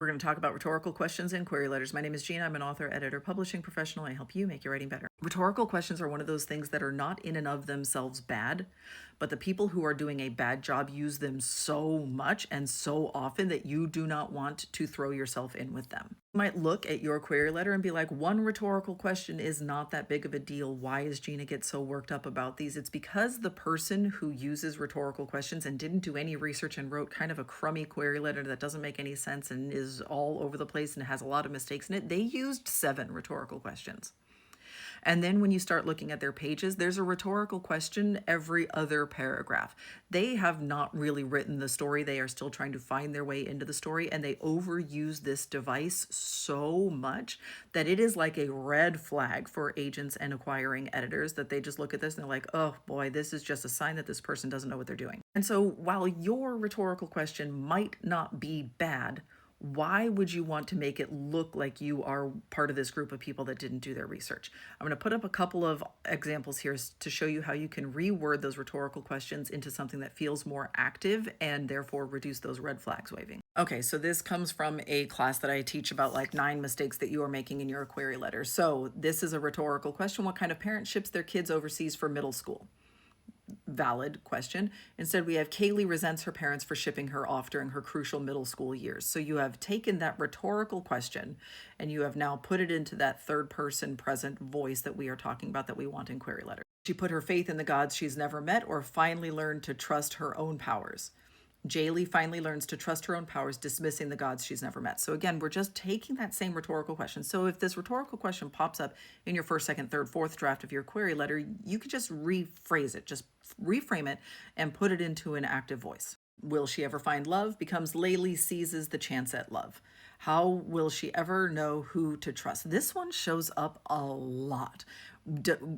We're going to talk about rhetorical questions and query letters. My name is Gina. I'm an author, editor, publishing professional. I help you make your writing better. Rhetorical questions are one of those things that are not in and of themselves bad, but the people who are doing a bad job use them so much and so often that you do not want to throw yourself in with them. You might look at your query letter and be like, one rhetorical question is not that big of a deal. Why is Gina get so worked up about these? It's because the person who uses rhetorical questions and didn't do any research and wrote kind of a crummy query letter that doesn't make any sense and is all over the place and has a lot of mistakes in it, they used 7 rhetorical questions. And then when you start looking at their pages, there's a rhetorical question every other paragraph. They have not really written the story. They are still trying to find their way into the story, and they overuse this device so much that it is like a red flag for agents and acquiring editors that they just look at this and they're like, oh boy, this is just a sign that this person doesn't know what they're doing. And so while your rhetorical question might not be bad, why would you want to make it look like you are part of this group of people that didn't do their research? I'm going to put up a couple of examples here to show you how you can reword those rhetorical questions into something that feels more active and therefore reduce those red flags waving. Okay, so this comes from a class that I teach about like 9 mistakes that you are making in your query letter. So this is a rhetorical question. What kind of parent ships their kids overseas for middle school? Valid question. Instead, we have Kaylee resents her parents for shipping her off during her crucial middle school years. So you have taken that rhetorical question and you have now put it into that third person present voice that we are talking about that we want in query letter. She put her faith in the gods she's never met or finally learned to trust her own powers. Jaylee finally learns to trust her own powers, dismissing the gods she's never met. So again, we're just taking that same rhetorical question. So if this rhetorical question pops up in your first, second, third, fourth draft of your query letter, you could just rephrase it, just reframe it and put it into an active voice. Will she ever find love? Becomes Laylee seizes the chance at love. How will she ever know who to trust? This one shows up a lot.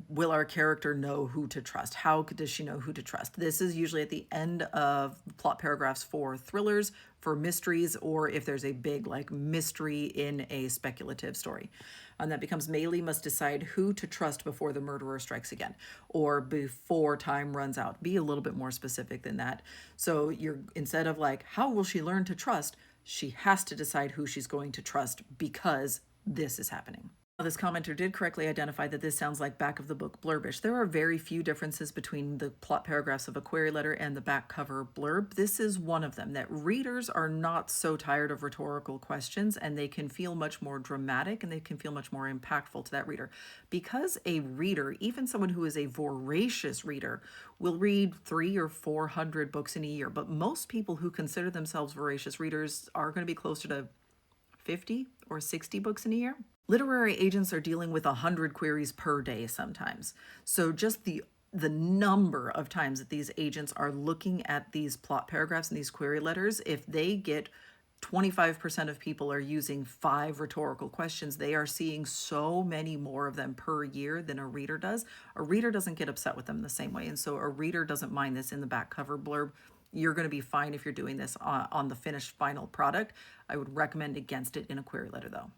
Will our character know who to trust? How does she know who to trust? This is usually at the end of plot paragraphs for thrillers, for mysteries, or if there's a big like mystery in a speculative story. And that becomes Maylee must decide who to trust before the murderer strikes again, or before time runs out. Be a little bit more specific than that. So you're, instead of like, how will she learn to trust? She has to decide who she's going to trust because this is happening. This commenter did correctly identify that this sounds like back of the book blurbish. There are very few differences between the plot paragraphs of a query letter and the back cover blurb. This is one of them, that readers are not so tired of rhetorical questions and they can feel much more dramatic and they can feel much more impactful to that reader. Because a reader, even someone who is a voracious reader, will read 300 or 400 books in a year, but most people who consider themselves voracious readers are going to be closer to 50 or 60 books in a year. Literary agents are dealing with 100 queries per day sometimes. So just the number of times that these agents are looking at these plot paragraphs and these query letters, if they get 25% of people are using 5 rhetorical questions, they are seeing so many more of them per year than a reader does. A reader doesn't get upset with them the same way. And so a reader doesn't mind this in the back cover blurb. You're going to be fine if you're doing this on the finished final product. I would recommend against it in a query letter though.